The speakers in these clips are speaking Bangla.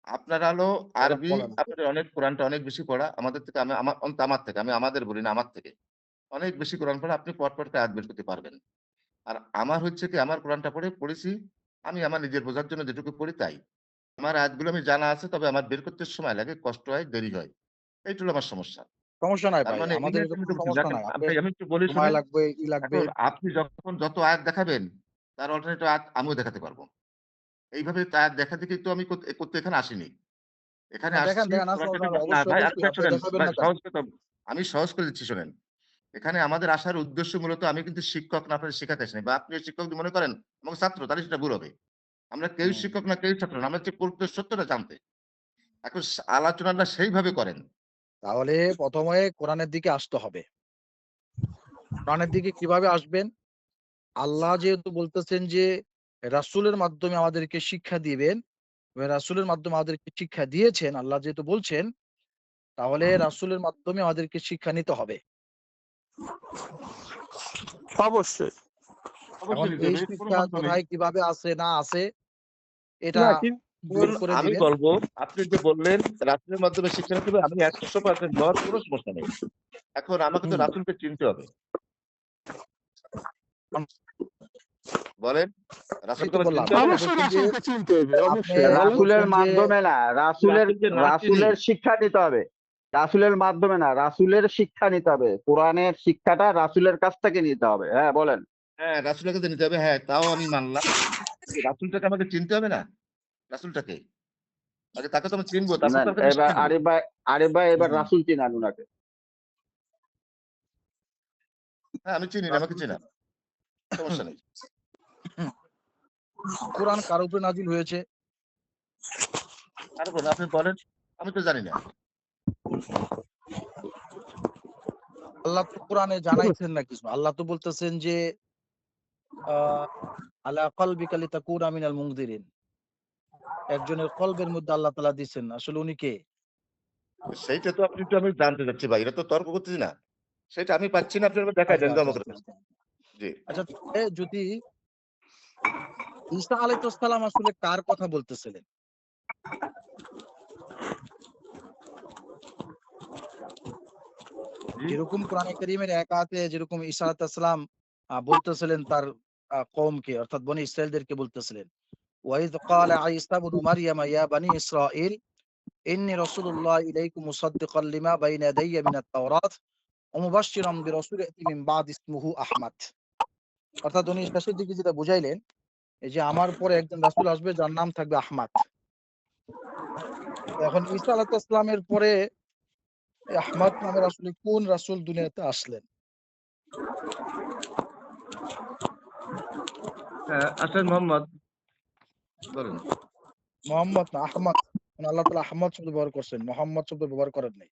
আপনার হলো বলেন, আরবি, বলেন। আপনার অনেক কোরআনটা অনেক বেশি পড়া। আমাদের থেকে অন্তত আমার থেকে, আমি আমাদের বলি না, আমার থেকে। অনেক বেশি কোরআন পড়া, আপনি পট করে আয়াত বের করতে পারবেন। আর আমার হচ্ছে কি, আমার কোরআনটা পড়েছি। আমি আমার নিজের বোঝার জন্য যেটুকু পড়ি তাই। আমার আয়াতগুলো আমি জানা আছে, তবে আমার বের করতে সময় লাগে, কষ্ট হয়, দেরি হয়। এইটা হলো আমার সমস্যা। সমস্যা নাই তার ভাই। মানে এই আমাদের নিয়ে এরকম তুমি তো বলছেন, সমস্যা দেখেন নাই। আপনার আমি একটু বলি সময় শোনেন। লাগবে, লাগবে। এখন আপনি যখন যত আয়াত দেখাবেন, তার অল্টারনেটিভ আয়াত আমিও দেখাতে পারব। এইভাবে আয়াত দেখা দেখেই তো আমি করতে এখানে আসিনি। এখানে না দেখেন, আসছি দেখেন কোরআনটা না, না অবশ্যই, ভাই, অবশ্যই ভাই আপনি শোনেন, দেখাবেন ভাই না কেন? সহজ কথা, আমি সহজ করে দিচ্ছি শোনেন। এখানে আমাদের আসার উদ্দেশ্য মূলত, আমি কিন্তু শিক্ষক না, আপনাদের শেখাতে আসিনি, বা আপনি শিক্ষক যদি মনে করেন আমাকে ছাত্র, তাহলে সেটা ভুল হবে। আমরা কেউ হুম। শিক্ষক না, কেউ ছাত্র না। আমরা হচ্ছে প্রকৃত সত্যটা জানতে। এখন আলোচনাটা সেইভাবে করেন। তাহলে ১ম এ কোরআনের দিকে আসতে হবে। কোরআনের দিকে কিভাবে আসবেন? আল্লাহ যেহেতু বলতেছেন যে রাসূলের মাধ্যমে আমাদেরকে শিক্ষা দিবেন, রাসূলের মাধ্যমে আমাদেরকে শিক্ষা দিয়েছেন, আল্লাহ যেহেতু বলছেন, তাহলে রাসূলের মাধ্যমে আমাদেরকে শিক্ষা নিতে হবে। অবশ্যই। এখন অবশ্যই নিতে এই হবে, এর কোনো শিক্ষা সন্দেহ নেই। কোথায় কিভাবে আছে না আছে এটা না কিন্তু বের করে আমি দিবেন। বলব, আপনি যে বললেন রাসূলের মাধ্যমে শিক্ষা নিতে হবে, আমি ১০০% দেওয়ার কোনো সমস্যা নেই। এখন আমাকে তো হুম। রাসূলকে চিনতে হবে। বলেন, আমি রাসূলকে তো আমার বললাম। চিনতে হবে আপনি না? অবশ্যই বলছেন যে রাসূলকে চিনতে হবে। আপনি অবশ্যই। বলেন। রাসূলের বলছেন যে মাধ্যমে না, রাসূলকে না চিনি। রাসূলের শিক্ষা নিতে হবে। রাসূলের মাধ্যমে না, রাসূলের শিক্ষা নিতে হবে। কোরআনের শিক্ষাটা রাসূলের কাছ থেকে নিতে হবে। হ্যাঁ, বলেন। হ্যাঁ, রাসূলের কাছে নিতে হবে। হ্যাঁ, তাও আমি মানলাম। কিন্তু রাসূলটাকে আমাকে চিনতে হবে না? রাসূলটাকে। আগে তাকে তো আমি চিনবো, তারপর না, তার কাছে এবার শিক্ষা নিব। আরিফ ভাই এবার হুম, রাসূল চিনান উনাকে। হ্যাঁ, আমি চিনি না, আমাকে রাসূলকে চেনান। সমস্যা নেই। কোরআন কার উপরে নাজিল হয়েছে? আর বলুন, আপনি বলেন। আমি তো জানি না। আল্লাহ তো কোরআনে জানাইছেন না কিছু। আল্লাহ তো বলতেছেন যে আ আলা কলবিকা লিতাকুনা মিনাল মুনযিরিন। একজনের কলবের মধ্যে আল্লাহ তাআলা দিছেন। আসলে উনি কে? সেইটা তো আমি জানতে চাচ্ছি ভাই। এটা তো তর্ক করতেছি না। সেটা আমি পাচ্ছি না, আপনি আমাকে দেখায় আচ্ছা, দেন তো আচ্ছা, আমাকে। আচ্ছা, আচ্ছা। জি। আচ্ছা, তাহলে যদি ঈসা আলাইহিস সালাম আসলে কার কথা বলতেছিলেন? জি। যেরকম কোরআনে কারীমের এক আয়াতে যেরকম ঈসা আলাইহিস সালাম বলতেছিলেন তার কওমকে অর্থাৎ বনী ইসরাইলদেরকে বলতেছিলেন। ওয়াইয ক্বালা ঈসা ইবনু মারইয়াম ইয়া বনী ইসরাঈল ইন্নী রাসূলুল্লাহ ইলাইকুম মুসাদ্দিকান লিমা বাইনা ইয়াদাইয়া মিনাত তাওরাত ওয়া মুবাশশিরান বিরাসূলিন ইয়াতি মিন বা'দি ইসমুহু আহমাদ। অর্থাৎ উনি শেষের দিকে যেটা বুঝাইলেন, এই যে আমার পরে একজন রাসূল আসবে যার নাম থাকবে আহমাদ। এখন ঈসা আলাইহিস সালামের পরে এই আহমাদ নামের আসলে কোন রাসূল দুনিয়াতে আসলেন? হ্যাঁ, আসেন মোহাম্মদ। বলেন। মুহাম্মদ না আহমদ। মানে আল্লাহ তাআলা আহমদ শব্দ ব্যবহার করছেন। মুহাম্মদ শব্দ ব্যবহার করেন নাই।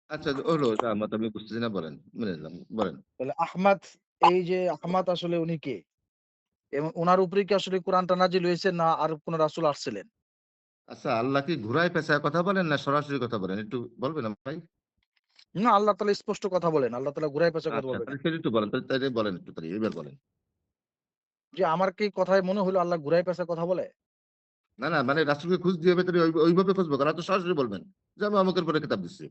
আচ্ছা, হলো এটা আমার তো আমি বুঝতেছি না, বলেন। মেনে নিলাম। বলেন। তাহলে আহমদ, এই যে আহমদ আসলে উনি কে? এবং উনার উপরে কি আসলে কোরআনটা নাজিল হয়েছে না আর কোন রাসূল আসছিলেন? আচ্ছা, আল্লাহ কি ঘুরায় পেঁচায় কথা বলেন না সরাসরি কথা বলেন? একটু বলবেন ভাই? না, আল্লাহ তাআলা স্পষ্ট কথা বলেন। আল্লাহ তাআলা ঘুরায় পেঁচায় কথা আচ্ছা, বলবে তাহলে কেন? সেটা একটু বলেন। তাইলে বলেন একটু, এবার বলেন। যে আমার কি কথায় মনে হলো আল্লাহ ঘুরায় পেঁচায় কথা বলে? না, না, মানে রাসূলকে খুঁজ দিয়ে হবে, তাহলে ওইভাবে খুঁজবো কেন? তো সরাসরি বলবেন যে আমি অমুকের পরে কিতাব দিচ্ছি।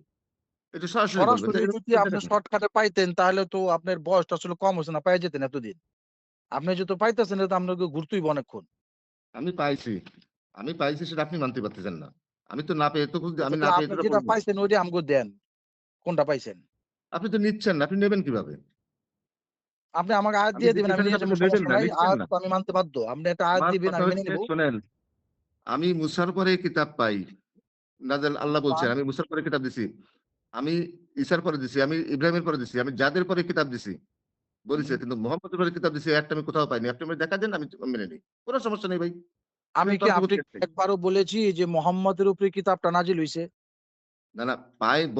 এটা সরাসরি বলবেন যে সরাসরি এরকম যদি চিন্তা আপনি কেন? শর্টকাটে পাইতেন তাহলে তো আপনার বয়সটা আসলে কম হইছে না, পাইয়া যেতেন এতদিন। আপনি যেহেতু পাইতেছেন এটা তো আপনাকে ঘুরতেইব অনেকক্ষণ। আমি পাইছি। আমি পাইছি, সেটা আপনি মানতে পারতেছেন না। আমি তো না পেয়ে তো খুঁজ আচ্ছা আমি তো না পেয়ে আপনি তো যেটা বলব। পাইছেন ওইটা আমগো দেন। কোনটা পাইছেন? আপনি তো নিচ্ছেন না। আপনি নেবেন কিভাবে? আপনি আমাকে আয়াত আমি দিয়ে দিচ্ছি দিবেন, আমি সেটা তো নিয়ে আপনি যাবো, নেবেন সমস্যা না, নাই। নিচ্ছেন আয়াত না। তো আমি মানতে বাধ্য। আপনি একটা আয়াত আমার দিবেন কথা আমি মেনে হচ্ছে, নিবো। শোনেন, আমি মুসার পরে কিতাব পাই। নাযেল আল্লাহ তো বলছেন, আমি আমি মুসার পরে কিতাব দিছি। আমি ঈসার পরে দিছি, আমি ইব্রাহিমের পরে দিছি, আমি যাদের পরে কিতাব দিছি বলেছে, হুম, কিন্তু মুহাম্মদের পরে কিতাব দিছি একটা আমি কোথাও পাইনি। আপনি আমাকে দেখা দেন, আমি মেনে নিই। কোন সমস্যা নেই ভাই। আমি এখানে কি তর্ক আপনি করতে কি চাই। একবারও বলেছি যে মোহাম্মদের উপরে কিতাবটা নাজিল হইছে? না, না,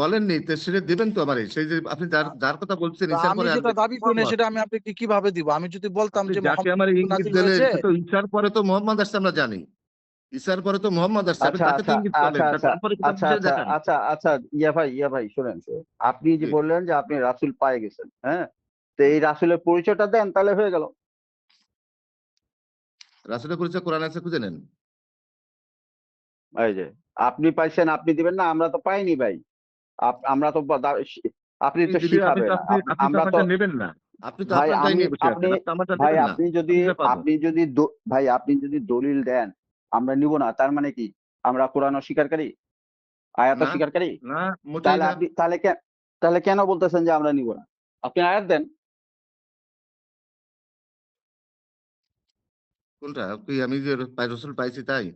বলেননি তো, সেটা দিবেন তো আমারে। সেই যে আপনি যার আ যার কথা বলছেন তো ঈসার আমি পরে যেটা আসবে, দাবি করি না মুহাম্মদ। সেটা আমি আপনাকে কিভাবে দিব? আমি যদি বলতাম আপনি যে যাকে মোহাম্মদের আমারে উপর ইঙ্গিত নাজিল দিলেন, হয়েছে, সে তো ঈসার পরে তো মুহাম্মদ আসছে, আমরা জানি। ঈসার পরে তো মুহাম্মদ আসছে। আপনি আচ্ছা, তাকে তো আচ্ছা, ইঙ্গিত আচ্ছা, করলেন। আচ্ছা, তারপরে কিতাব আচ্ছা, দিছে আচ্ছা, দেখান। আচ্ছা, আচ্ছা, ইয়া ভাই শুনেন। আপনি যে জি। বললেন যে আপনি রাসূল পায়ে গেছেন, হ্যাঁ? তো হুম। এই রাসূলের পরিচয়টা দেন তাহলে হয়ে গেল। রাসূলের পরিচয় কোরআনে আছে, খুঁজে নেন। এই যে আপনি পাইছেন, আপনি দিবেন না, আমরা তো পাইনি ভাই। আমরা তো আপনি তো দিলে আপনি শিখাবেন। তো আপনি আপনি তো আমরা তো আমারটা নেবেন না। আপনি তো ভাই আপনারটাই আমি নিয়ে বসে আপনি আছেন। আপনি আমারটা ভাই নেবেন না। আপনি যদি কিভাবে পাবো? আপনি যদি ভাই আপনি যদি দলিল দেন আমরা নিব না, তার মানে কি আমরা কোরআন অস্বীকারী, আয়াত না, অস্বীকারী? না, মোটেই তাহলে না। আপনি তাহলে কেন বলতেছেন যে আমরা নিব না? আপনি আয়াত দেন। কোনটা? কি আমি যে রাসূল পাইছি তাই?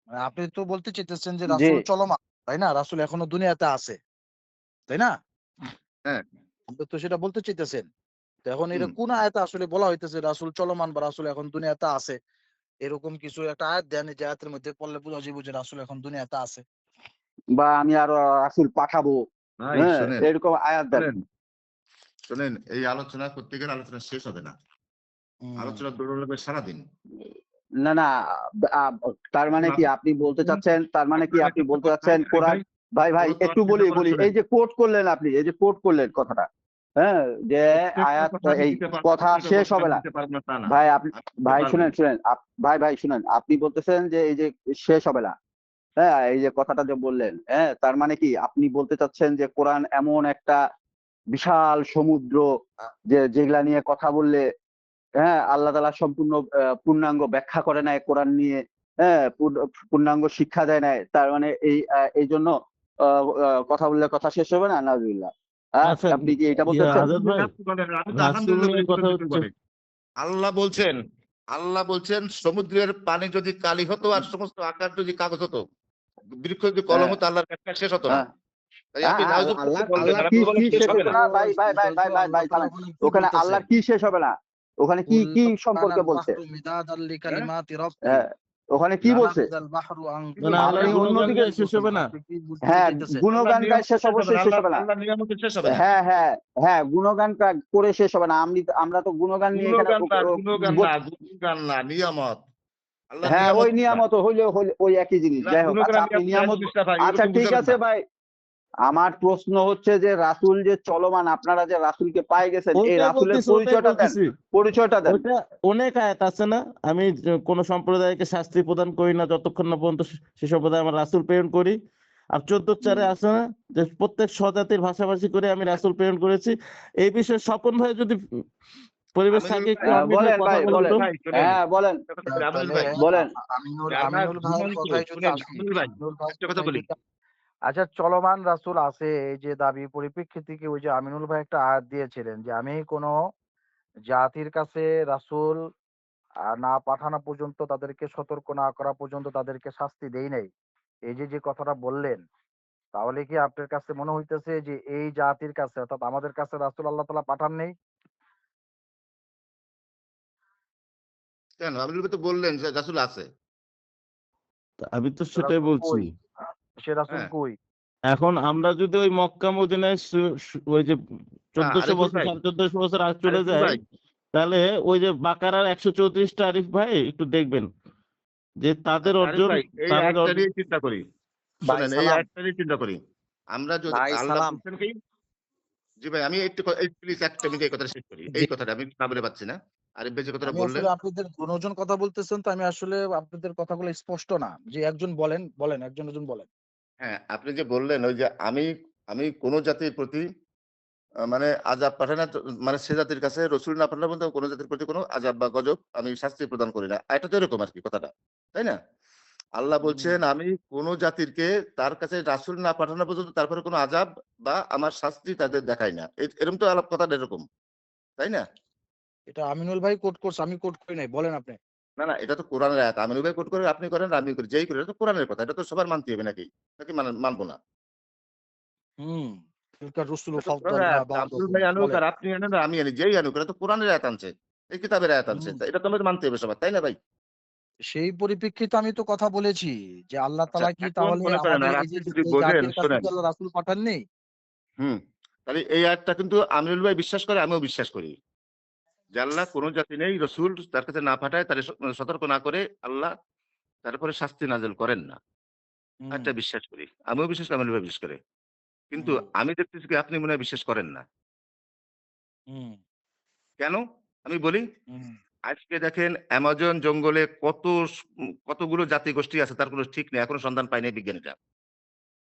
মানে আপনি তো বলতে চাইতেছেন যে জি। রাসূল চলমান, তাই না? রাসূল এখনো দুনিয়াতে আছে, তাই না? হ্যাঁ, আপনি তো সেটা বলতে চাইতেছেন। তো এখন এটা হুম। কোন আয়াতে আসলে বলা হইতেছে রাসূল চলমান বা রাসূল এখন দুনিয়াতে আছে? এরকম কিছু একটা আয়াত দেন, যে আয়াতের মধ্যে পড়লে বোঝা যাবে যে রাসূল এখন দুনিয়াতে আছে। বা আমি আরো রাসূল পাঠাবো, ভাই হ্যাঁ, শোনেন, এরকম আয়াত দেন। শোনেন, শোনেন, এই আলোচনা করতে গেলে আলোচনা শেষ হবে না। হুম। আলোচনা দৌড়াবে সারাদিন। না, না, আ তার মানে কি আপনি বলতে চাচ্ছেন, তার মানে কি আপনার আপনি একটা বলতে কথা চাচ্ছেন ভাই, কোরআন, ভাই পুরো একটু তথ্যটা পরে বলি, শোনেন। এই যে কোট করলেন আপনি, এই যে কোট করলেন কথাটা, হ্যাঁ, যে প্রত্যেকটা আয়াত, কথা আমি এই দিতে পারবো, কথা প্রত্যেকটা শেষ বক্তব্য হবে আমি না। দিতে পারবো না তা না। ভাই আপনি, আমি দিতে ভাই পারবো। শুনেন, ভাই শুনেন, আপনি বলতেছেন যে এই যে শেষ হবে না, হ্যাঁ, এই যে কথাটা যে বললেন, হ্যাঁ, তার মানে কি আপনি বলতে চাচ্ছেন যে কোরআন এমন একটা বিশাল সমুদ্র, যে যেগুলা নিয়ে কথা বললে, হ্যাঁ, আল্লাহ তাআলা সম্পূর্ণ পূর্ণাঙ্গ ব্যাখ্যা করে নাই কোরআন নিয়ে, হ্যাঁ, পূর্ণাঙ্গ শিক্ষা দেয় নাই। তার মানে এইজন্য আ আ কথা বললে কথা শেষ হবে না? নাউজুবিল্লাহ। আচ্ছা, আপনি কি এটা বলতেছেন? আজাদ ভাই, আমি তো রাসূল আলহামদুলিল্লাহ নিয়ে বলি, কথা ভিতর ভিতর হচ্ছে। বলে। আল্লাহ বলছেন, আল্লাহ বলছেন সমুদ্রের পানি যদি কালি হতো আর সমস্ত আকাশ যদি কাগজ হতো, বৃক্ষ যদি কলম হ্যাঁ, হতো, আল্লাহর ব্যাখ্যা শেষ হতো না। হ্যাঁ। তাই আপনি নাউজুবিল্লাহ আল্লাহ বললেন, আল্লাহ আর কি আপনি তো বলেন শেষ শেষ হবে হতো না। না? আল্লাহ ভাই তাআলা থামেন। ওখানে কি ওখানে বলতেছেন? আল্লাহর কি শেষ হবে না? ওখানে কি কুল কি লাউ সম্পর্কে কানাল বলছে? বাহরু মিদাদান হ্যাঁ? লিকালিমাতি রাব্বি হ্যাঁ, ওখানে কি বলছে? লানাফিযাল বাহরু আন কি না, বলছে? আল্লাহর আপনি আল্লাহ গুণগান অন্যদিকে, গায়ে শেষ হবে না? আপনি কি বুঝতে হ্যাঁ, চাইতেছেন? আল্লাহর গুণগান গায়ে নিয়ামত শেষ শেষ হবে অবশ্যই না। শেষ হবে না। আল্লাহর নিয়ামত শেষ হবে না। হ্যাঁ, গুণগান করে শেষ হবে না। আমরা তো গুণগান নিয়ে এখানে গুণগান না, নিয়ামত। আল্লাহর হ্যাঁ, ওই নিয়ামত গুলা। নিয়ামত হইলে ওই একই জিনিস। না, যাই হোক, গুণগান আচ্ছা আর আপনি নিয়ামত এক নিয়ামত, জিনিস না ভাই, আচ্ছা এরকম ঠিক বুঝাবেন আছে না। ভাই। আমার প্রশ্ন হচ্ছে যে রাসূল যে চলমান, আপনারা যে রাসূলকে পায়ে গেছেন, এই রাসূলের ওইটাই পরিচয়টা দেন। বলতেছি। পরিচয়টা দেন। ওইটা অনেক আয়াত আছে না? আমি কোন সম্প্রদায়কে শাস্তি প্রদান করি না যতক্ষণ না পর্যন্ত সে সম্প্রদায় আমার রাসূল প্রেরণ করি। আর 14 আছে না, যে প্রত্যেক স্বজাতির ভাষাভাষী করে আমি রাসূল প্রেরণ করেছি। এই বিষয়ে স্বপন ভাই যদি পরিবেশ আমিনুল থাকে, একটু ভাই, অন বিষয়ে বলেন কথা ভাই, বলেন বলেন। তো। ভাই শোনেন, হ্যাঁ, বলেন, একটা কথা বলি, আমিনুল তাহলে ভাই, বলেন। যারা আমিনুল ভাইয়ের ঘুমন্ত, কথায় যদি শুনেন আসি, আমিনুল ভাই, আমিনুল ভাইয়ের একটা কথা কথায় বলি। যদি, আচ্ছা চলমান রাসূল আছে এই যে দাবি পরিপ্রেক্ষিতে কি ওই যে আমিনুল ভাই একটা আয়াত দিয়েছিলেন যে আমি কোন জাতির কাছে রাসূল না পাঠানো পর্যন্ত, তাদেরকে সতর্ক না করা পর্যন্ত তাদেরকে শাস্তি দেই নাই। এই যে কথাটা বললেন, তাহলে কি আপনার কাছে মনে হইতেছে যে এই জাতির কাছে অর্থাৎ আমাদের কাছে রাসূল আল্লাহ তাআলা পাঠান নাই? কেন? আমিনুল ভাই তো বললেন যে রাসূল আছে। আমি তো তো সেটাই রাসূল বলছি। কই? সে রাসূল হ্যাঁ। কই? এখন আমরা যদি ওই মক্কা মদিনায় ওই যে 1400 আরিফুল বছর, ভাই, 1450 বছর আগে চলে আরিফুল যাই, ভাই, তাহলে ওই যে বাকারার 134টা আরিফ ভাই একটু দেখবেন যে তাদের আচ্ছা আরিফ অর্জন, ভাই, এই তাদের আয়াতটা অর্জন। নিয়ে চিন্তা করি। ভাই শোনেন, এই সালাম। আয়াতটা নিয়ে চিন্তা করি। আমরা যদি ভাই আল্লাহ সালাম। বলছেন কি? জি ভাই, আমি একটু এই প্লিজ ১ টা মিনিট এই কথাটা শেষ করি। জি। এই কথাটা আমি না বলে পাচ্ছি না। আরিফ ভাই যে কথাটা আমি বললেন, আসলে আপনাদের দুজন কথা বলতেছেন, তো আমি আসলে আপনাদের কথাগুলো স্পষ্ট না। যে একজন বলেন, একজন বলেন। হ্যাঁ, আপনি যে বললেন ওই যে আমি কোন জাতির প্রতি মানে আযাব পাঠাই না, মানে সে জাতির কাছে রসুল না পাঠানো পর্যন্ত কোন জাতির প্রতি কোন আযাব বা গজব আমি শাস্তি প্রদান করি না। এটা তো এরকম আরকি কথাটা। তাই না? আল্লাহ হুম। বলছেন আমি কোন জাতিরকে তার কাছে রাসূল না পাঠানো পর্যন্ত তারপরে কোন আযাব বা আমার শাস্তি তাদের দেখাই না। এরকম তো আলাপ কথাটা এরকম। তাই না? এটা আমিনুল ভাই কোট করছে, আমি কোট করি নাই। বলেন আপনি। না, না, এটা তো কোরআনের আয়াত। আমিনুল ভাই কোট করেন, আপনি করেন, আমি করি। যেই করি এটা তো কোরআনের কথা। এটা তো সবার মানতে হবে নাকি? নাকি মানব না? হুম। তিলকা রুসুলু এটা তো কোরআনের ফাদ্দালনা আয়াত। আব্দুল বা'দাহুম। ভাই আনুক বলেন। আর আপনি আনেন আর আমি আনি। যেই আনুক এটা তো কোরআনের আয়াত আনছে। এই কিতাবের আয়াত আনছে। হুম। তা এটা তো আমাদের মানতে হবে সবার। তাই না ভাই? সেই পরিপ্রেক্ষিতে আমি তো কথা বলেছি যে আল্লাহ আচ্ছা, তাআলা কি এখন তাহলে মনে করেন আমাদের আর এই আপনি যে যদি এই বোঝেন, জাতির কাছে শোনেন। কি আল্লাহ রাসূল পাঠাননি? হুম। তাহলে এই আয়াতটা কিন্তু আমিনুল ভাই বিশ্বাস করে, আমিও বিশ্বাস করি। যে আল্লাহ কোন জাতি নেই রসুল তার কাছে না পাঠায়, তারে সতর্ক না করে আল্লাহ তারপরে শাস্তি নাযিল করেন না। হুম, এটা বিশ্বাস করি। আমিও বিশ্বাস করি, আমিনুল ভাই বিশ্বাস করে। কিন্তু হুম, আমি দেখতেছি কি আপনি মনে হয় বিশ্বাস করেন না। হুম, কেন? আমি বলি। হুম। আজকে দেখেন অ্যামাজন জঙ্গলে কতগুলো জাতিগোষ্ঠী আছে তার কোনো ঠিক নেই। এখনো সন্ধান পায়নি বিজ্ঞানীরা।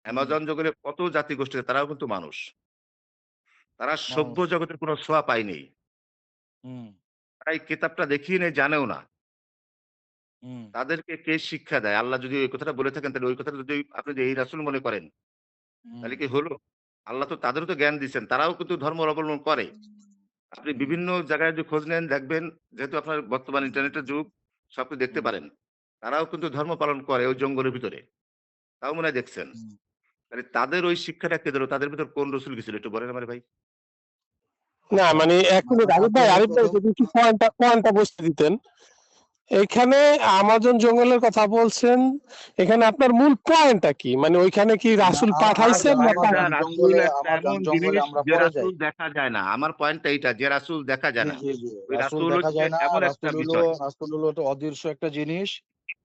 অ্যামাজন জঙ্গলে কত জাতিগোষ্ঠী আছে তারাও কিন্তু মানুষ। তারা সভ্য মানুষ। জগতের কোনো ছোঁয়া পায়নি। হুম, তারা এই কিতাবটা দেখিয়ে নেই, জানেও না। হুম, তাদেরকে কে শিক্ষা দেয়? আল্লাহ যদি ওই কথাটা বলে থাকেন তাহলে ওই কথাটা যদি আপনি যদি এই রাসূল মনে করেন, হুম, তাহলে কি হলো? আল্লাহ তো তাদেরও তো জ্ঞান দিছেন। তারাও কিন্তু ধর্ম অবলম্বন করে। আপনি হুম, বিভিন্ন জায়গায় যদি খোঁজ নেন দেখবেন, যেহেতু আপনার বর্তমান ইন্টারনেটের যুগ, সবকিছু দেখতে হুম, পারেন। তারাও কিন্তু ধর্ম পালন করে ওই জঙ্গলের ভিতরে। তাও মনে হয় দেখছেন। হুম। তাহলে তাদের ওই শিক্ষাটা কে দিল? তাদের ভিতর কোন রসুল গেছিল একটু বলেন আমারে ভাই? না মানে এক মিনিট আপনি আরিফ ভাই প্রথম যদি একটু পয়েন্টটা বুঝতে দিতেন। এখানে আমাজন জঙ্গলের কথা বলছেন, এখানে আপনার মূল পয়েন্টটা কি? মানে ওইখানে কি রাসূল পাঠাইছেন না একটা রাসূল একটা আমাজন এমন জঙ্গলে জিনিস আমরা যে পরে যাই। রাসূল দেখা যায় না। আমার পয়েন্টটা এইটা যে রাসূল দেখা যায় জি, না। জি, জি। ওই রাসূল রাসূল দেখা হচ্ছে যায় না। এমন একটা বিষয়। রাসূল হলো একটা অদৃশ্য একটা জিনিস।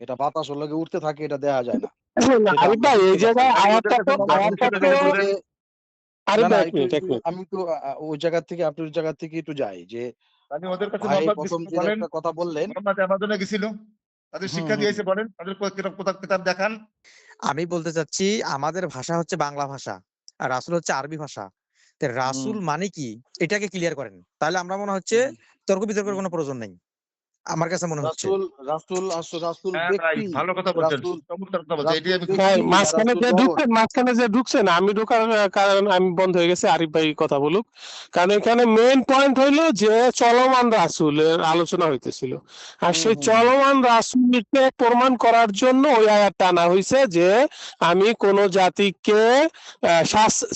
এটা বাতাসের লগে উড়তে থাকে, এটা দেখা যায় না। যেটা আরিফ আমরা ভাই এই দেখতে পাচ্ছি। জায়গায় তাহলে ওদের কাছে মহম্মদ আয়াতটা মুসাটা তো থেকে বলবেন। যে আরিফ না, না ভাই একটু এক মিনিট আমি একটু ওই জায়গা থেকে আপনি ওই জায়গা থেকে একটু যাই যে তাহলে ওদের কাছে ভাই মোহাম্মদ প্রথম গেছিল যে বলেন। একটা কথা বললেন। মোহাম্মদ আমাজনে গেছিল। তাদের হুম, শিক্ষা হুম, দিয়েছে বলেন। তাদের কিতাব দেখান। আমি বলতে চাচ্ছি আমাদের ভাষা হচ্ছে বাংলা ভাষা আর রাসূল হচ্ছে আরবি ভাষা। তো হুম, রাসূল মানে কি এটাকে ক্লিয়ার করেন। তাহলে আমরা মনে হচ্ছে হুম, তর্ক বিতর্কের হুম। কোনো প্রয়োজন নেই। আমার কাছে মনে হচ্ছে। রাসূল হ্যাঁ ভাই, ব্যক্তি, ভালো কথা বলছেন। রাসূল চমৎকার কথা বলছেন। এটাই রাসূল আমি খুশি। ভাই ব্যক্তি না রাসূল রহস্য। মাঝখানে যে ঢুকছেন আমি ঢোকার কারণ আমি বন্ধ হয়ে গেছে, আরিফ ভাই কথা বলুক। কারণ এখানে মেইন পয়েন্ট হইলো যে চলমান রাসূলের আলোচনা হইতেছিল, আর হুম, সেই হুম, হুম। চলমান রাসূলকে প্রমাণ করার জন্য ওই আয়াতটা আনা হইছে যে আমি কোন জাতিকে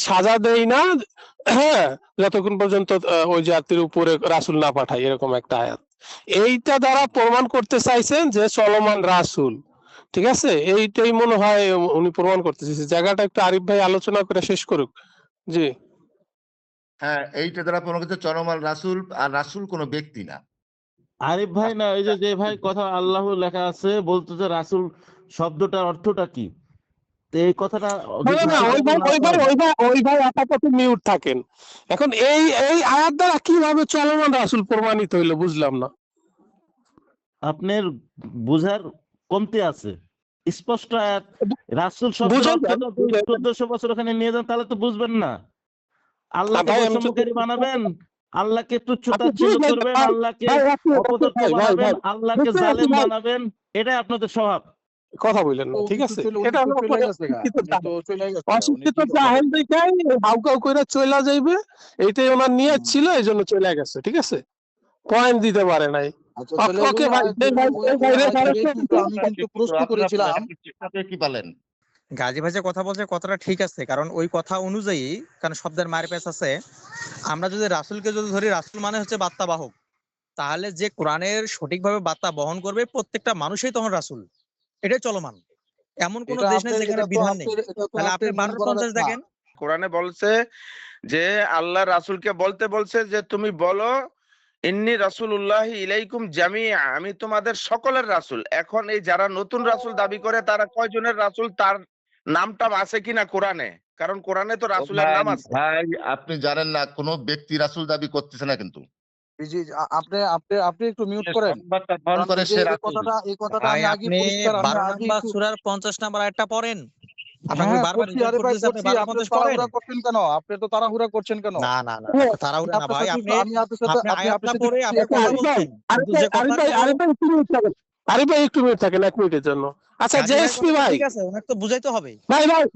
সাজা দেই না, হ্যাঁ, যতক্ষণ পর্যন্ত ওই জাতির উপরে রাসূল না পাঠাই, এরকম একটা আয়াত। এইটা দ্বারা প্রমাণ করতে চাইছেন যে চলমান রাসূল, ঠিক আছে? এইটাই মনে হয় উনি প্রমাণ করতে চাইছে। জায়গাটা একটু আরিফ ভাই আলোচনা করে শেষ করুক। জি। হ্যাঁ, এইটা দ্বারা প্রমাণ করছে চলমান রাসূল, আর রাসূল কোন ব্যক্তি না। আরিফ ভাই না, ওই যে ভাই কথা আল্লাহ লেখা আছে বলতেছে রাসূল শব্দটার অর্থটা কি? তো এই কথাটা না যদি না আগে বলতেন। ওই ভাই আপাতত মিউট থাকেন। এখন এই আয়াত দ্বারা কিভাবে চলমান রাসূল প্রমাণিত হইলো বুঝলাম না। আপনার বুঝার কমতি আছে। স্পষ্ট আয়াত, রাসূল শব্দের বুঝাই অর্থ দেন, তো 1400 বছর ওখানে নিয়ে যান, তাহলে তো বুঝবেন না। আল্লাহকে ভাই আমি বৈষম্যকারী বানাবেন, আল্লাহকে তুচ্ছ আপনি তাচ্ছিল্য করবেন, ভাই আল্লাহকে ভাই অপদার্থ ভাই ভাই বানাবেন, ভাই আল্লাহকে বুঝতে পারছি জালেম ভাই, বানাবেন, এটাই আপনাদের স্বভাব। কথা বললেন না, ঠিক আছে? এটা হলো চলে গেছে গা। অশিক্ষিত উনি তো চলে গেছে গা। উনি অশিক্ষিত কি কথা জাহেল বলছেন? দেখাই হাউকাউ কইরা চইলা যাইবে, এইটাই ওনার নিয়ত হুম। ছিল, এই জন্য চলে গেছে, ঠিক আছে? পয়েন্ট দিতে পারে নাই। আচ্ছা তাহলে ওকে ভাই, যে ভাই ওই আয়াতটা রেফারেন্স কিন্তু আমি আপনার কিন্তু শিক্ষিত, প্রশ্ন করেছিলাম। আপনি শিক্ষা পেয়ে কি পালেন? গাজী ভাই যে কথা বলছে কথাটা ঠিক আছে, কারণ ওই কথা অনুযায়ী, কারণ শব্দের মারপ্যাচ আছে। আমরা যদি রাসূলকে যদি ধরি, রাসূল মানে হচ্ছে বার্তা বাহক। তাহলে যে কোরআনের সঠিকভাবে বার্তা বহন করবে প্রত্যেকটা মানুষই তখন রাসূল। এটাই চলমান। এমন কোন এটা দেশ নেই আপনার যেখানে বিধান নেই। তাহলে আপনি মনে করার 1250 না। দেখেন। কোরআনে বলছে যে আল্লাহ রাসূলকে বলতে বলছে যে তুমি বলো ইন্নী রাসূলুল্লাহি ইলাইকুম জামিআ, আমি তোমাদের সকলের রাসূল। এখন এই যারা নতুন রাসূল দাবি করে তারা কয়জনের রাসূল তার নামটা আছে কিনা কোরআনে? কারণ কোরআনে তো ও রাসূলের ভাই, নাম আছে। ভাই আপনি জানেন না, কোন ব্যক্তি রাসূল দাবি করতেছে না কিন্তু। জি, জি, আপনি আপনি আপনি একটু মিউট যে করেন। সংবাদটা বহন কারণ করে এই যে সে এই রাসূল। কথাটা ভাই আমি আগেই আপনি পরিষ্কার, আমি 12 আগে নাম্বার একটু সূরার 50 নাম্বার আয়াতটা পড়েন। আপনাকে হ্যাঁ আমি বারবার করছি। রিকোয়েস্ট আরে ভাই করতেছি, আপনি করছি। 12 আপনি 50 পড়েন। তাড়াহুড়া করছেন কেন? আপনি তো তাড়াহুড়া করছেন কেন? না, না, না, হ্যাঁ, তাড়াহুড়া না আপনার ভাই। সাথে আপনি আমি আপনার সাথে আপনি আপনি আয়াতটা আপনার সাথে পড়ে কিছু আপনি একটা কথা আরিফ ভাই বলছেন। কিন্তু যে কথাগুলো একটু মিনিট থাকেন, আরিফ ভাই একটু মিনিট থাকেন, 1 মিনিটের জন্য। আচ্ছা গাজী ভাইয়ের জেএসপি কথা তো ভাই, ঠিক আছে, ওনাকে তো বুঝাইতে হবে।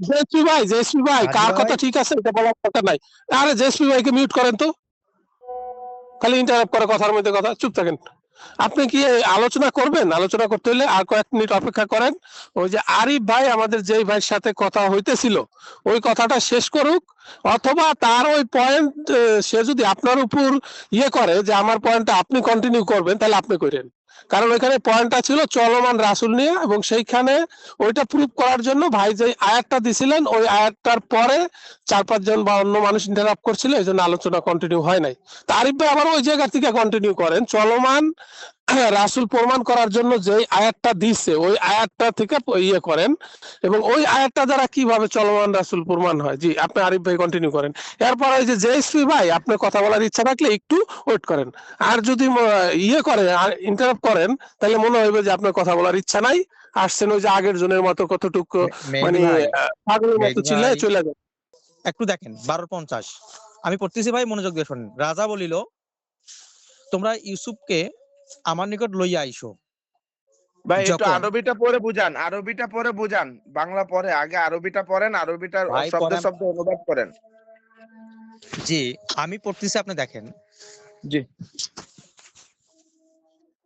জেএসপি ভাই গাজী কার ভাই, কথা ঠিক আছে এটা বলার দরকার নাই। আরে জেএসপি ভাইকে মিউট করেন তো, খালি ইন্টারাপ্ট করে কথার মধ্যে কথা, চুপ থাকেন। আপনি কি আলোচনা করবেন? আলোচনা করতে হলে আর কয়েক মিনিট অপেক্ষা করেন। ওই যে আরিফ ভাই আমাদের যেই ভাইয়ের সাথে কথা হইতেছিল ওই কথাটা শেষ করুক, অথবা তার ওই পয়েন্ট সে যদি আপনার উপর করে যে আমার পয়েন্টটা আপনি কন্টিনিউ করবেন, তাহলে আপনি করেন। কারণ ওইখানে পয়েন্টটা ছিল চলমান রাসূল নিয়ে, এবং সেইখানে ওইটা প্রুভ করার জন্য ভাই যে আয়াতটা দিছিলেন ওই আয়াতটার পরে 4-5 জন বা অন্য মানুষ ইন্টারাপ্ট করছিল, এই জন্য আলোচনা কন্টিনিউ হয় নাই। তা আরিফ ভাই আবার ওই জায়গা থেকে কন্টিনিউ করেন। চলমান রাসূল প্রমাণ করার জন্য যে আয়াতটা দিচ্ছে ওই আয়াতটা থেকে ইয়ে করেন, এবং ওই আয়াতটা দ্বারা কিভাবে চলমান রাসূল প্রমাণ হয়। জি, আপনি আরিফ ভাই কন্টিনিউ করেন। এরপর ওই যে জেএসপি ভাই, আপনি কথা বলার ইচ্ছা থাকলে একটু ওয়েট করেন। আর যদি ইয়ে করে আর ইন্টারাপ্ট করেন, তাহলে মনে হইবে যে আপনার কথা বলার ইচ্ছা নাই, আসছেন ওই যে আগের জনের মতো কতটুকু মানে মেহেদী ভাই, পাগলের মতো মেহেদী চিল্লায় ভাই, চলে যায়। একটু দেখেন 12:50 আমি পড়তেছি ভাই, মনোযোগ দিয়ে শোনেন। রাজা বলিল, তোমরা ইউসুফকে আমার নিকট লইয়া আইসো। ভাই একটু যখন আরবিটা পড়ে বুঝান, আরবিটা পড়ে বুঝান, বাংলা পরে আগে আরবিটা পড়েন, আরবিটার ভাই শব্দ পড়েন, শব্দ অনুবাদ করেন। জি আমি পড়তেছি, আপনি দেখেন। জি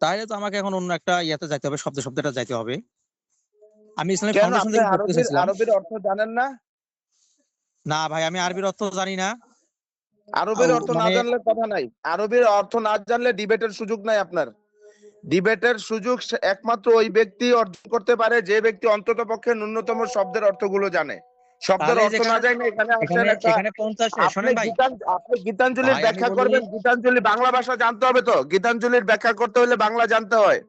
তাহলে তো আমাকে এখন অন্য একটা ইয়াতে যাইতে হবে, শব্দটা যাইতে হবে। আমি ইসলামিক কেন ফাউন্ডেশন আপনি থেকে পড়তে আরবির চাইছিলাম। আরবির অর্থ জানেন না? না ভাই, আমি আরবির অর্থ জানি না। আরবের অর্থ না মানে জানলে কথা নাই, আরবের অর্থ না জানলে ডিবেটের সুযোগ নাই আপনার। ডিবেটের সুযোগ একমাত্র ওই ব্যক্তি অর্জন করতে পারে যে ব্যক্তি অন্তত পক্ষে ন্যূনতম শব্দের অর্থগুলো জানে। শব্দের তাহলে অর্থ না জানে এখানে আসেন একটা, এখানে 50 আপনি শোনেন ভাই, আপনি গীতাঞ্জলির ভাই আমি ব্যাখ্যা বলি, করবেন, গীতাঞ্জলি বাংলা ভাষা জানতে হবে তো, গীতাঞ্জলির ব্যাখ্যা করতে হলে বাংলা জানতে হয়।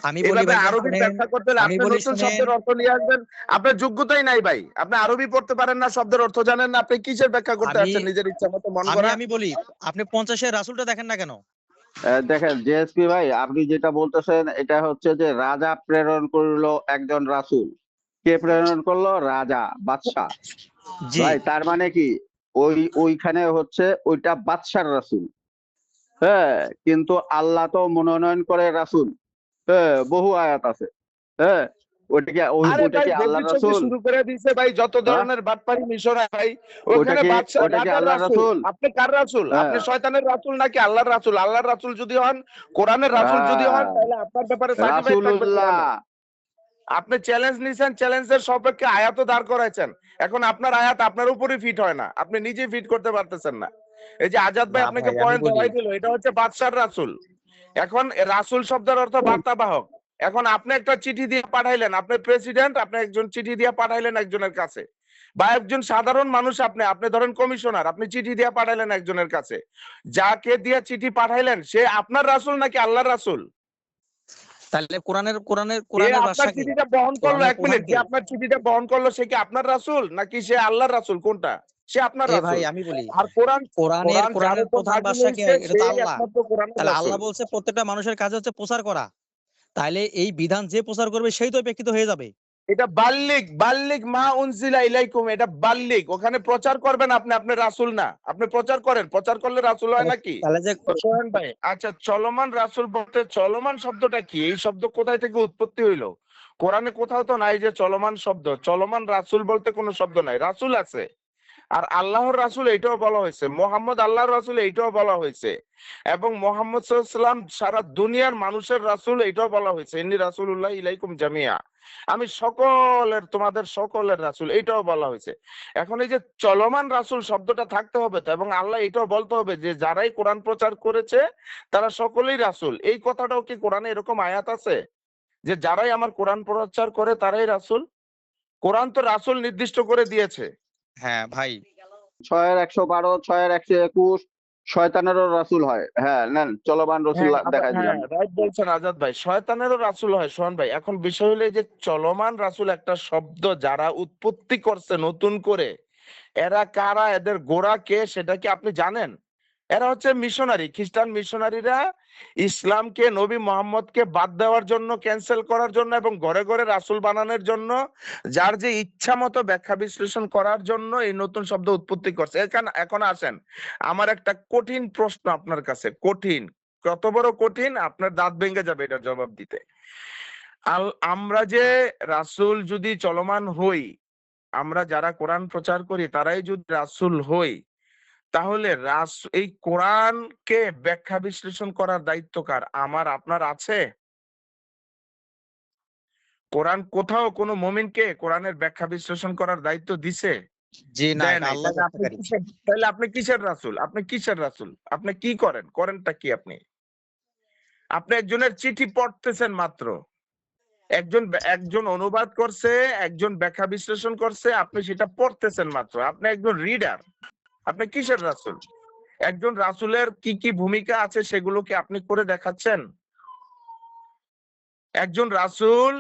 আমি বলি এইভাবে ভাইজান আরবির শোনেন, ব্যাখ্যা করতে হলে আমি আপনি বলি নতুন শোনেন, শব্দের অর্থ নিয়ে আসবেন, আপনার যোগ্যতাই নাই ভাই। আপনি আরবি পড়তে পারেন না, শব্দের অর্থ জানেন না, আপনি কিসের ব্যাখ্যা করতে আমি আসছেন নিজের ইচ্ছা মতো মন আমি করা? আমি বলি, আপনি 50-এর রাসূলটা দেখেন না কেন? দেখেন জেএসপি ভাই, আপনি যেটা বলতেছেন এটা হচ্ছে যে রাজা প্রেরণ করলো একজন রাসূল। কে প্রেরণ করলো? রাজা, বাদশাহ। জি ভাই তার মানে কি ওইখানে হচ্ছে ওইটা বাদশার রাসূল। হ্যাঁ, কিন্তু আল্লাহ তো মনোনয়ন করে রাসূল। হ্যাঁ, বহু আয়াত আছে। হ্যাঁ, আরে ওইটা ভাই কি আল্লাহ বেবি ছবি রাসূল? শুরু করে দিয়েছে ভাই, যত হ্যাঁ, ধরনের বাটপারি মিশন ভাই। ওইটা ওখানে কি বাদশাহ ওইটা কি রাজার আল্লাহ রাসূল, রাসূল? আপনি কার রাসূল? হ্যাঁ, আপনি শয়তানের রাসূল নাকি আল্লাহর রাসূল? আল্লাহর রাসূল যদি হন, কোরআনের রাসূল যদি হন, তাহলে আপনার ব্যাপারে সার্টিফাইড থাকবে রাসূলুল্লাহ। কোরআনে। আপনি চ্যালেঞ্জ নিছেন, চ্যালেঞ্জের সপক্ষে আয়াতও দাঁড় করাইছেন। এখন আপনার আয়াত আপনার উপরই ফিট হয় না, আপনি নিজে ফিট করতে পারতেছেন না। এই যে আজাদ ভাই না আপনাকে ভাই, আমি পয়েন্ট বলি, দেওয়াই দিল, এটা হচ্ছে বাদশার রাসূল। এখন রাসূল শব্দের অর্থ বার্তাবাহক। এখন আপনি একটা চিঠি দিয়ে পাঠাইলেন, আপনি প্রেসিডেন্ট, আপনি একজন চিঠি দিয়ে পাঠাইলেন একজনের কাছে, বা একজন সাধারণ মানুষ, আপনি ধরেন কমিশনার, আপনি চিঠি দিয়ে পাঠাইলেন একজনের কাছে, যাকে দিয়ে চিঠি পাঠাইলেন সে আপনার রাসূল নাকি আল্লাহর রাসূল? তাহলে কোরআনের যে কোরআনের আপনার ভাষা কি? চিঠিটা বহন করলো, কোরআনের এক প্রধান মিনিট, যে কে? আপনার চিঠিটা বহন করলো সে কি আপনার রাসূল নাকি সে আল্লাহর রাসূল? কোনটা? সে আপনার এ ভাই রাসূল। আমি বলি, আর কোরআন, কোরআনের যার উপর প্রধান নাযিল ভাষা কে? হয়েছে এটা তো সেই আল্লাহ। একমাত্র কোরআনের তাহলে রাসূল। আল্লাহ বলছে প্রত্যেকটা মানুষের কাজ হচ্ছে প্রচার করা। তাহলে এই বিধান যে প্রচার করবে সেই তো উপেক্ষিত হয়ে যাবে। এটা বাল্লিক, বাল্লিক মা উনজিলা ইলাইকুম, এটা বাল্লিক। ওখানে প্রচার করবেন আপনি, আপনি রাসূল না। আপনি প্রচার করেন, প্রচার করলে রাসূল হয় নাকি? তাহলে যে সোহেন ভাই, আচ্ছা চলমান রাসূল বলতে চলমান শব্দটা কি? এই শব্দ কোথায় থেকে উৎপত্তি হইলো? কোরআনে কোথাও তো নাই যে চলমান শব্দ। চলমান রাসূল বলতে কোনো শব্দ নাই, রাসূল আছে। আর আল্লাহর রাসূল এইটাও বলা হয়েছে, মোহাম্মদ আল্লাহর রাসূল এইটাও বলা হয়েছে, এবং মোহাম্মদ সাল্লাল্লাহু আলাইহি ওয়াসাল্লাম সারা দুনিয়ার মানুষের রাসূল এইটাও বলা হয়েছে, ইন্নী রাসূলুল্লাহ ইলাইকুম জামিয়া, আমি তোমাদের সকলের রাসূল, এইটাও বলা হয়েছে। এখন এই যে চলমান রাসূল শব্দটা থাকতে হবে তো, এবং আল্লাহ এটাও বলতে হবে যে যারাই কোরআন প্রচার করেছে তারা সকলেই রাসূল। এই কথাটাও কি কোরআনে এরকম আয়াত আছে যে যারাই আমার কোরআন প্রচার করে তারাই রাসূল? কোরআন তো রাসূল নির্দিষ্ট করে দিয়েছে। হ্যাঁ ভাই, 6-112, 6-121 শয়তানেরও রাসূল হয়। হ্যাঁ, নেন চলমান রাসূল দেখাই দিলাম। রাইট বলছেন আজাদ ভাই, শয়তানেরও রাসূল হয়। শোন ভাই, এখন বিষয় হলো এই যে চলমান রাসূল একটা শব্দ যারা উৎপত্তি করছে নতুন করে, এরা কারা, এদের গোড়া কে সেটা কি আপনি জানেন? এরা হচ্ছে মিশনারি, খ্রিস্টান মিশনারিরা ইসলামকে, নবী মোহাম্মদকে বাদ দেওয়ার জন্য, ক্যান্সেল করার জন্য এবং ঘরে ঘরে রাসূল বানানোর জন্য, যার যে ইচ্ছা মতো ব্যাখ্যা বিশ্লেষণ করার জন্য এই নতুন শব্দ উৎপত্তি করছে। এখন আসেন, আমার একটা কঠিন প্রশ্ন আপনার কাছে, কঠিন, কত বড় কঠিন আপনার দাঁত ভেঙে যাবে এটার জবাব দিতে। আমরা যে রাসূল যদি চলমান হই, আমরা যারা কোরআন প্রচার করি তারাই যদি রাসূল হই, তাহলে এই কোরআনকে ব্যাখ্যা বিশ্লেষণ করার দায়িত্ব কার? আমার আপনার আছে? কোরআন কোথাও কোনো মুমিনকে কোরআনের ব্যাখ্যা বিশ্লেষণ করার দায়িত্ব দিছে? জি না, দেয় এটা নাই। আল্লাহ ব্যাখ্যাকারী। তাহলে আপনি কিসের রাসূল? আপনি কিসের রাসূল? আপনি কি করেন? করেনটা কি আপনি? আপনি একজনের চিঠি পড়তেছেন মাত্র। একজন অনুবাদ করছে, একজন ব্যাখ্যা বিশ্লেষণ করছে, আপনি সেটা পড়তেছেন মাত্র। আপনি একজন রিডার। আপনি কিসের রাসূল? একজন রাসূলের কি কি ভূমিকা আছে সেগুলো কি আপনি করে দেখাচ্ছেন? একজন রাসূল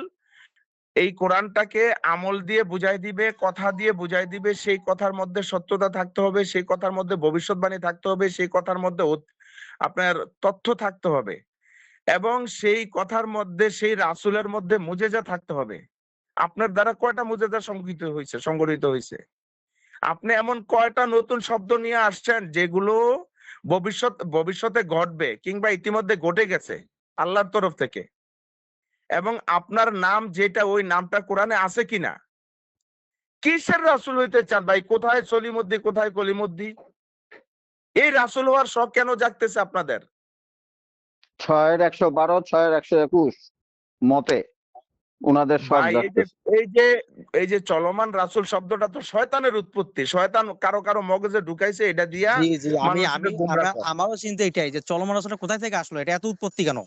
এই কোরআনটাকে আমল দিয়ে বুঝাই দিবে, কথা দিয়ে বুঝাই দিবে, সেই কথার মধ্যে সত্যতা থাকতে হবে, সেই কথার মধ্যে ভবিষ্যৎবাণী থাকতে হবে, সেই কথার মধ্যে আপনার তথ্য থাকতে হবে, এবং সেই কথার মধ্যে সেই রাসূলের মধ্যে মুজেজা থাকতে হবে। আপনার দ্বারা কয়টা মুজেজা সংগঠিত হয়েছে? আপনি এমন কয়টা নতুন শব্দ নিয়ে আসছেন যেগুলো ভবিষ্যতে ঘটবে কিংবা ইতিমধ্যে ঘটে গেছে আল্লাহর তরফ থেকে, এবং আপনার নাম যেটা ওই নামটা কোরআনে আছে কিনা? কিসের রাসূল হইতে চান ভাই? কোথায় সলিমুদ্দি, কোথায় কলিমুদ্দি? এই রাসূল হওয়ার শখ কেন জাগতেছে আপনাদের? 6-এর 112, 6-এর 121 মতে ওনাদের শখ ভাই জাগতেছে। এই যে চলমান রাসূল শব্দটা তো শয়তানের উৎপত্তি। শয়তান কারো মগজে ঢুকাইছে, এটা দিয়া জি জি, মানুষকে গোমরাহ করে। আমারও চিন্তা এটাই যে চলমান আসলে কোথায় থেকে আসলো, এটা এত উৎপত্তি কেন?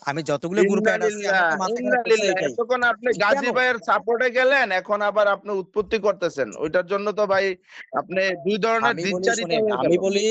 আমি যতগুলো গ্রুপে অ্যাড আছি আমার তো মাথা খারাপ করছে এটাই। এতক্ষণ আপনি কেন? গাজী ভাইয়ের সাপোর্টে গেলেন, এখন আবার আপনি উৎপত্তি করতেছেন। ওইটার জন্য তো ভাই আপনি দুই ধরনের আমি বলি দ্বিচারিতা শোনেন, হয়ে আমি গেল। বলি